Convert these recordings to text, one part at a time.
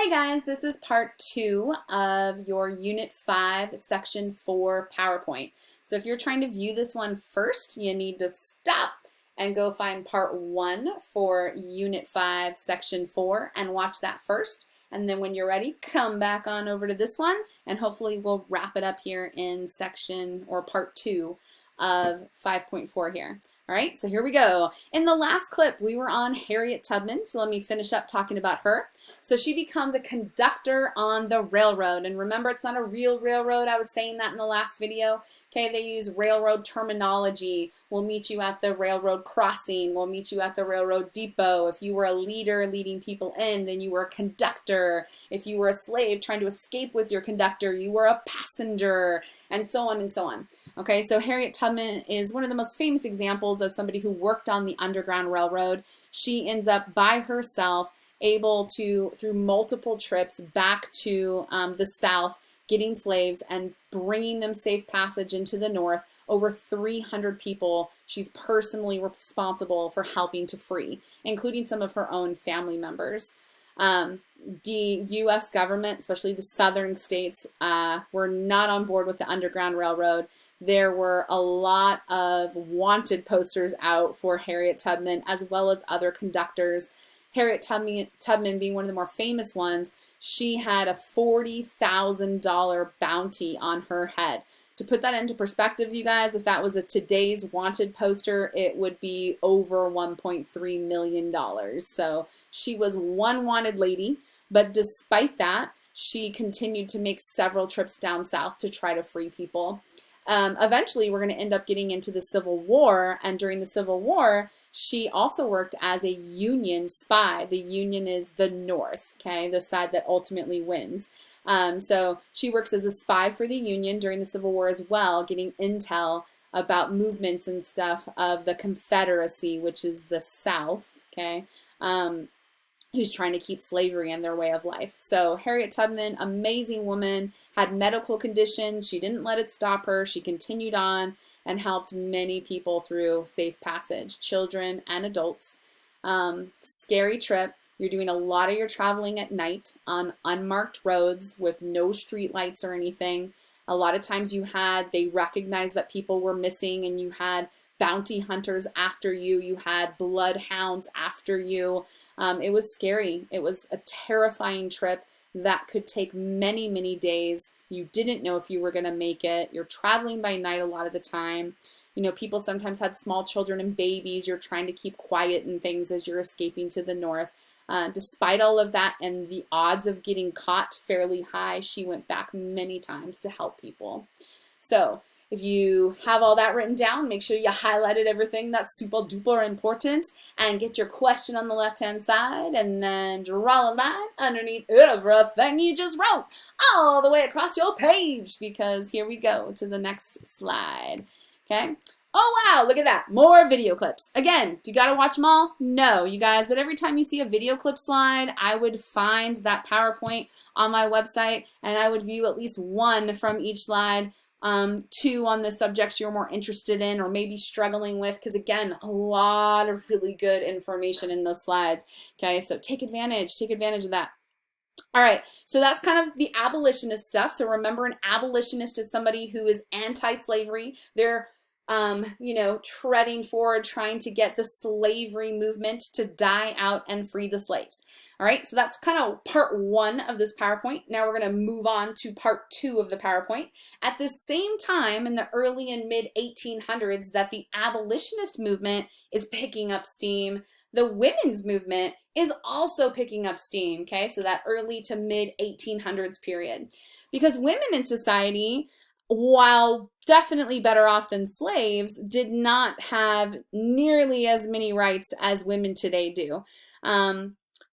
Hey guys, this is part 2 of your Unit 5, Section 4 PowerPoint. So if you're trying to view this one first, you need to stop and go find part 1 for Unit 5, Section 4 and watch that first. And then when you're ready, come back on over to this one and hopefully we'll wrap it up here in section or part 2 of 5.4 here. All right, so here we go. In the last clip, we were on Harriet Tubman, so let me finish up talking about her. So she becomes a conductor on the railroad, and remember, it's not a real railroad. I was saying that in the last video. Okay, they use railroad terminology. We'll meet you at the railroad crossing. We'll meet you at the railroad depot. If you were a leader leading people in, then you were a conductor. If you were a slave trying to escape with your conductor, you were a passenger, and so on and so on. Okay, so Harriet Tubman is one of the most famous examples of somebody who worked on the Underground Railroad. She ends up by herself able to, through multiple trips back to the South, getting slaves and bringing them safe passage into the North. Over 300 people she's personally responsible for helping to free, including some of her own family members. The U.S. government, especially the southern states, were not on board with the Underground Railroad. There were a lot of wanted posters out for Harriet Tubman as well as other conductors. Harriet Tubman being one of the more famous ones, she had a $40,000 bounty on her head. To put that into perspective, you guys, if that was a today's wanted poster, it would be over $1.3 million. So she was one wanted lady, but despite that, she continued to make several trips down south to try to free people. Eventually, we're going to end up getting into the Civil War, and during the Civil War, she also worked as a Union spy. The Union is the North, okay, the side that ultimately wins. So she works as a spy for the Union during the Civil War as well, getting intel about movements and stuff of the Confederacy, which is the South, okay, who's trying to keep slavery in their way of life. So Harriet Tubman, amazing woman, had medical conditions. She didn't let it stop her. She continued on and helped many people through safe passage, children and adults. Scary trip. You're doing a lot of your traveling at night on unmarked roads with no street lights or anything. A lot of times they recognized that people were missing and you had bounty hunters after you. You had bloodhounds after you. It was scary. It was a terrifying trip that could take many, many days. You didn't know if you were going to make it. You're traveling by night a lot of the time. You know, people sometimes had small children and babies. You're trying to keep quiet and things as you're escaping to the North. Despite all of that and the odds of getting caught fairly high, she went back many times to help people. So if you have all that written down, make sure you highlighted everything that's super duper important and get your question on the left-hand side and then draw a line underneath everything you just wrote all the way across your page, because here we go to the next slide. Okay. Oh, wow, look at that. More video clips. Again, do you got to watch them all? No, you guys, but every time you see a video clip slide, I would find that PowerPoint on my website and I would view at least one from each slide. 2 on the subjects you're more interested in or maybe struggling with, because again, a lot of really good information in those slides. Okay, so take advantage of that. All right, so that's kind of the abolitionist stuff. So remember, an abolitionist is somebody who is anti-slavery. They're you know, treading forward, trying to get the slavery movement to die out and free the slaves. All right, so that's kind of part 1 of this PowerPoint. Now we're going to move on to part 2 of the PowerPoint. At the same time, in the early and mid 1800s, that the abolitionist movement is picking up steam, the women's movement is also picking up steam, okay? So that early to mid 1800s period. Because women in society, while definitely better off than slaves, did not have nearly as many rights as women today do.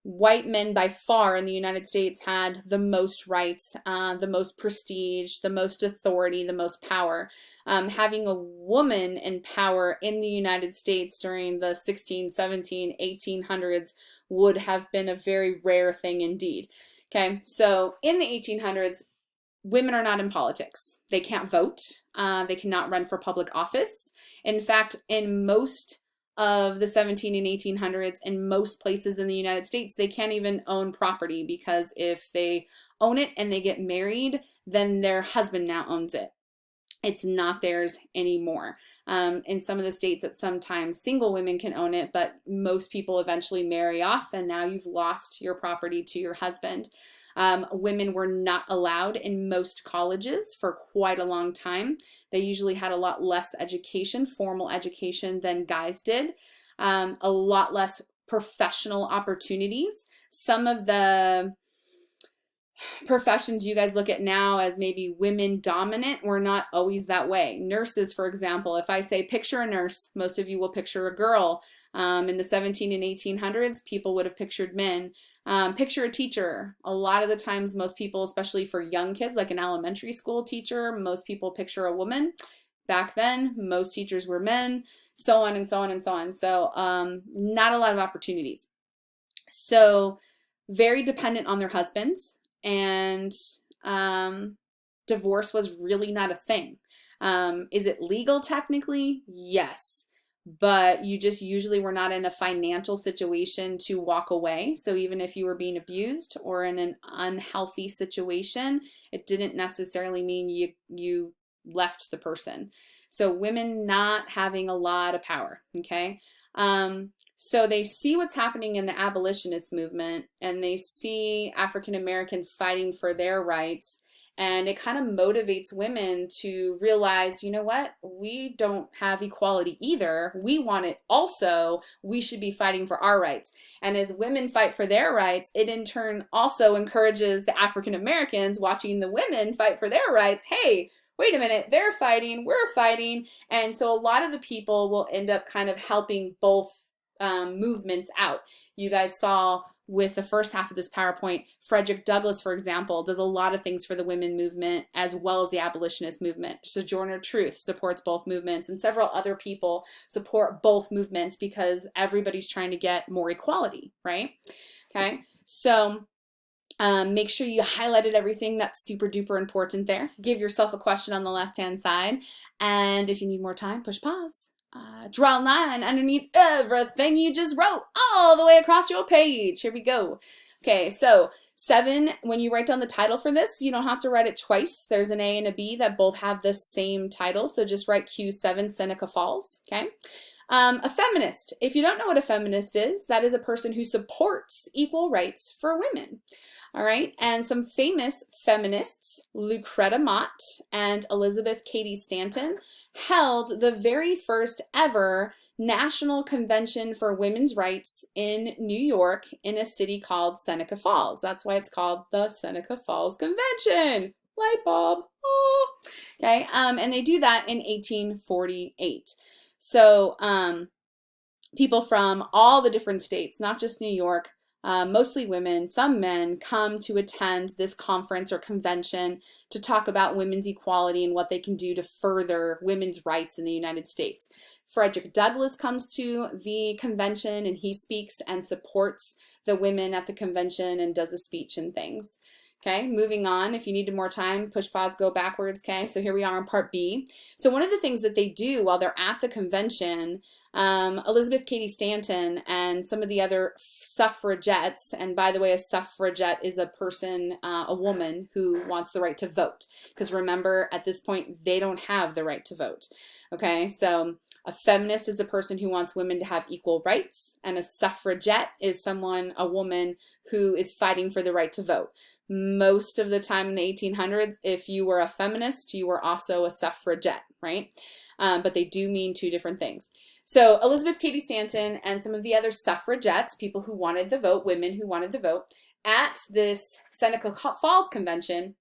White men by far in the United States had the most rights, the most prestige, the most authority, the most power. Having a woman in power in the United States during the 16, 17, 1800s would have been a very rare thing indeed. Okay, so in the 1800s, women are not in politics. They can't vote. They cannot run for public office. In fact, in most of the 17 and 1800s, in most places in the United States, they can't even own property, because if they own it and they get married, then their husband now owns it. It's not theirs anymore. In some of the states, at sometimes single women can own it, but most people eventually marry off, and now you've lost your property to your husband. Women were not allowed in most colleges for quite a long time. They usually had a lot less education, formal education, than guys did. A lot less professional opportunities. Some of the professions you guys look at now as maybe women dominant were not always that way. Nurses, for example, if I say picture a nurse, most of you will picture a girl. In the 17 and 1800s, people would have pictured men. Picture a teacher. A lot of the times, most people, especially for young kids, like an elementary school teacher, most people picture a woman. Back then, most teachers were men, so on and so on and so on. So not a lot of opportunities. So very dependent on their husbands. And divorce was really not a thing. Is it legal technically? Yes. But you just usually were not in a financial situation to walk away. So even if you were being abused or in an unhealthy situation, it didn't necessarily mean you left the person. So women not having a lot of power, okay? So they see what's happening in the abolitionist movement, and they see African Americans fighting for their rights, and it kind of motivates women to realize, you know what, we don't have equality either. We want it also. We should be fighting for our rights. And as women fight for their rights, it in turn also encourages the African Americans watching the women fight for their rights. Hey, wait a minute, they're fighting, we're fighting. And so a lot of the people will end up kind of helping both movements out. You guys saw with the first half of this PowerPoint, Frederick Douglass, for example, does a lot of things for the women movement as well as the abolitionist movement. Sojourner Truth supports both movements, and several other people support both movements because everybody's trying to get more equality, right? Okay, so make sure you highlighted everything that's super duper important there. Give yourself a question on the left-hand side, and if you need more time, push pause. Draw a line underneath everything you just wrote all the way across your page. Here we go. Okay, so 7, when you write down the title for this, you don't have to write it twice. There's an A and a B that both have the same title, so just write Q7 Seneca Falls, okay? A feminist. If you don't know what a feminist is, that is a person who supports equal rights for women. All right, and some famous feminists, Lucretta Mott and Elizabeth Cady Stanton, held the very first ever National Convention for Women's Rights in New York in a city called Seneca Falls. That's why it's called the Seneca Falls Convention. Light bulb. Oh. Okay, and they do that in 1848. So people from all the different states, not just New York, mostly women, some men, come to attend this conference or convention to talk about women's equality and what they can do to further women's rights in the United States. Frederick Douglass comes to the convention, and he speaks and supports the women at the convention and does a speech and things. Okay, moving on. If you needed more time, push pause, go backwards. Okay, so here we are in part B. So one of the things that they do while they're at the convention, Elizabeth Cady Stanton and some of the other suffragettes, and by the way, a suffragette is a person, a woman who wants the right to vote. Because remember, at this point, they don't have the right to vote. Okay, so a feminist is a person who wants women to have equal rights, and a suffragette is someone, a woman, who is fighting for the right to vote. Most of the time in the 1800s, if you were a feminist, you were also a suffragette, right? But they do mean two different things. So Elizabeth Cady Stanton and some of the other suffragettes, people who wanted the vote, women who wanted the vote, at this Seneca Falls Convention,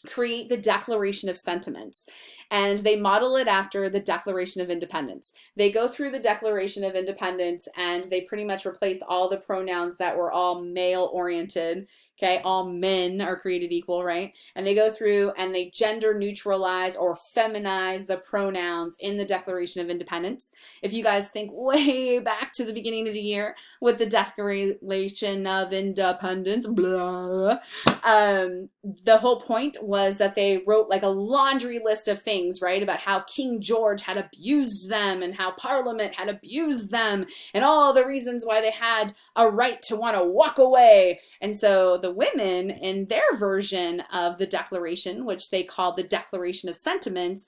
create the Declaration of Sentiments, and they model it after the Declaration of Independence. They go through the Declaration of Independence and they pretty much replace all the pronouns that were all male oriented. Okay, all men are created equal, right? And they go through and they gender neutralize or feminize the pronouns in the Declaration of Independence. If you guys think way back to the beginning of the year with the Declaration of Independence, blah, the whole point was that they wrote like a laundry list of things, right, about how King George had abused them and how Parliament had abused them and all the reasons why they had a right to want to walk away. And so the women, in their version of the Declaration, which they called the Declaration of Sentiments,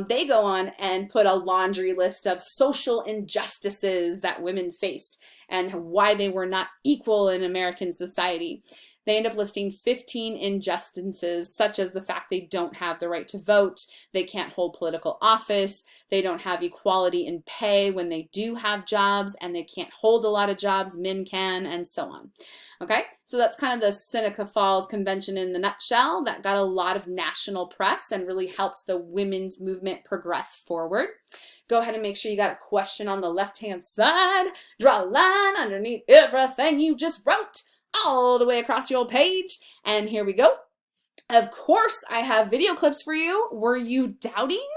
they go on and put a laundry list of social injustices that women faced and why they were not equal in American society. They end up listing 15 injustices, such as the fact they don't have the right to vote, they can't hold political office, they don't have equality in pay when they do have jobs, and they can't hold a lot of jobs, men can, and so on. Okay, so that's kind of the Seneca Falls Convention in the nutshell that got a lot of national press and really helped the women's movement progress forward. Go ahead and make sure you got a question on the left-hand side. Draw a line underneath everything you just wrote, all the way across your page. And here we go. Of course, I have video clips for you. Were you doubting?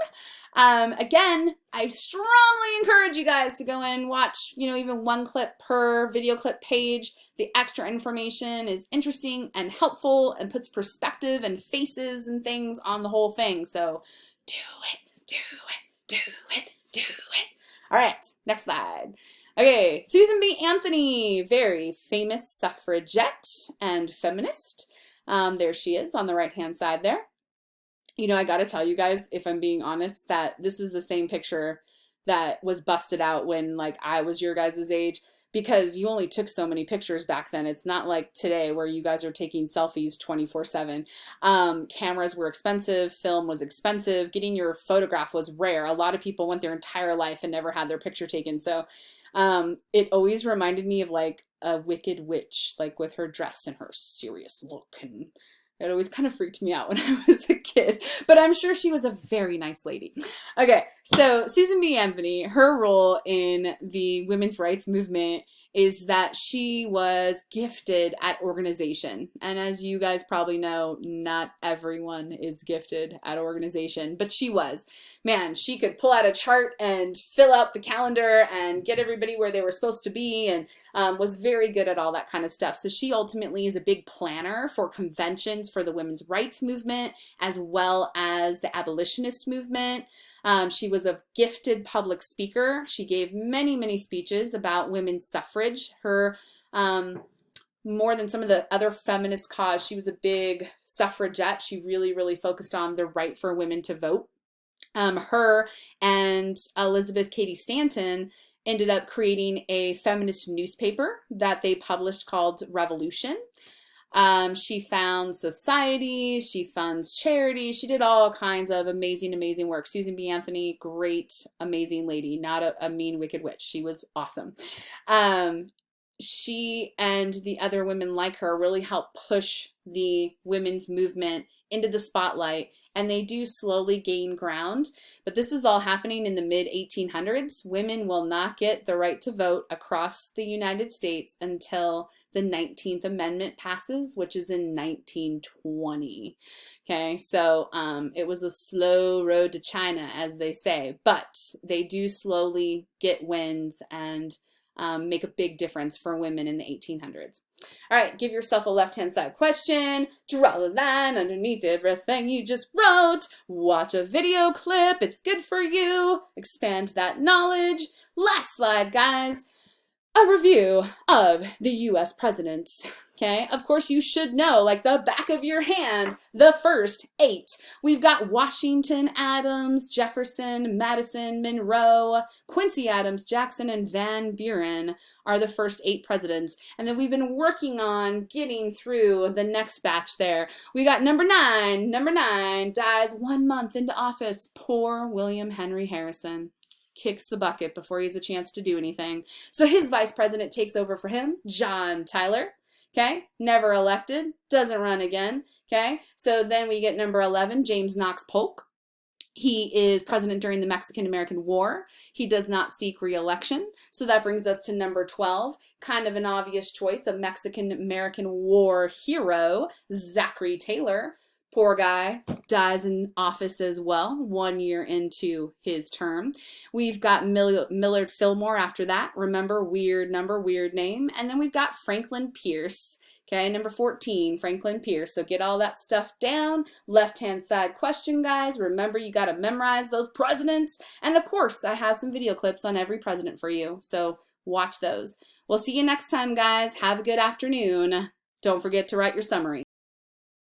Again, I strongly encourage you guys to go and watch, even one clip per video clip page. The extra information is interesting and helpful and puts perspective and faces and things on the whole thing. So do it, do it, do it, do it. All right, next slide. Okay, Susan B. Anthony, very famous suffragette and feminist. There she is on the right-hand side there. I got to tell you guys, if I'm being honest, that this is the same picture that was busted out when, I was your guys' age, because you only took so many pictures back then. It's not like today where you guys are taking selfies 24/7. Cameras were expensive, film was expensive, getting your photograph was rare. A lot of people went their entire life and never had their picture taken. So it always reminded me of a wicked witch, with her dress and her serious look, and it always kind of freaked me out when I was a kid, but I'm sure she was a very nice lady. Okay, so Susan B. Anthony, her role in the women's rights movement is that she was gifted at organization. And as you guys probably know, not everyone is gifted at organization, but she was. Man, she could pull out a chart and fill out the calendar and get everybody where they were supposed to be, and was very good at all that kind of stuff. So she ultimately is a big planner for conventions for the women's rights movement, as well as the abolitionist movement. She was a gifted public speaker. She gave many, many speeches about women's suffrage. Her, more than some of the other feminist cause, she was a big suffragette. She really, really focused on the right for women to vote. Her and Elizabeth Cady Stanton ended up creating a feminist newspaper that they published called Revolution. She found societies, she funds charities, she did all kinds of amazing, amazing work. Susan B. Anthony, great, amazing lady, not a mean, wicked witch. She was awesome. She and the other women like her really helped push the women's movement into the spotlight, and they do slowly gain ground. But this is all happening in the mid-1800s. Women will not get the right to vote across the United States until the 19th Amendment passes, which is in 1920. Okay, so it was a slow road to China, as they say, but they do slowly get wins and make a big difference for women in the 1800s. All right, give yourself a left-hand side question. Draw a line underneath everything you just wrote. Watch a video clip. It's good for you. Expand that knowledge. Last slide, guys. A review of the U.S. presidents. Okay, of course you should know, like the back of your hand, the first 8. We've got Washington, Adams, Jefferson, Madison, Monroe, Quincy Adams, Jackson, and Van Buren are the first 8 presidents. And then we've been working on getting through the next batch there. We got number 9. Number 9 dies 1 month into office. Poor William Henry Harrison. Kicks the bucket before he has a chance to do anything. So his vice president takes over for him, John Tyler. Okay, never elected, doesn't run again. Okay, so then we get number 11, James Knox Polk. He is president during the Mexican-American War. He does not seek re-election. So that brings us to number 12, kind of an obvious choice, a Mexican-American War hero, Zachary Taylor. Poor guy, dies in office as well, 1 year into his term. We've got Millard Fillmore after that. Remember, weird number, weird name. And then we've got Franklin Pierce. Okay, number 14, Franklin Pierce. So get all that stuff down. Left-hand side question, guys. Remember, you got to memorize those presidents. And of course, I have some video clips on every president for you. So watch those. We'll see you next time, guys. Have a good afternoon. Don't forget to write your summary.